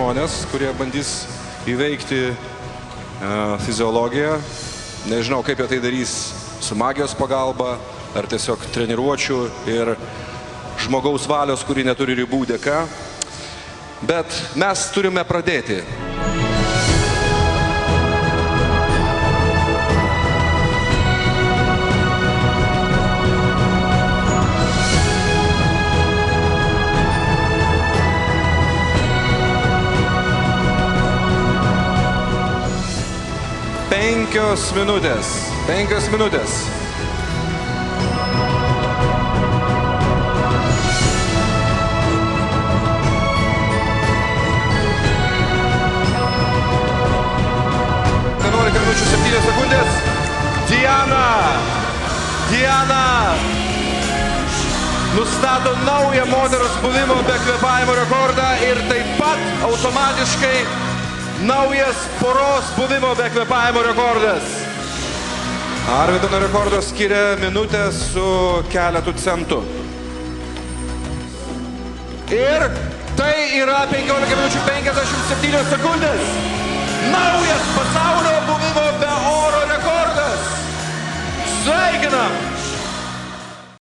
žmonės, kurie bandys įveikti fiziologiją. Nežinau, kaip jie tai darys su magijos pagalba, ar tiesiog treniruočių ir žmogaus valios, kuri neturi ribų dėka. Bet mes turime pradėti. Penkios minutės. Minučių 7 sekundės. Diana nustato naują moters buvimo be kvėpavimo rekordą ir taip pat automatiškai naujas poros buvimo be kvėpavimo rekordas. Arvido rekordas skiria minutę su keletu centų. Ir tai yra 15 minučių 57 sekundės. Naujas pasaulio buvimo be oro rekordas. Sveikinam!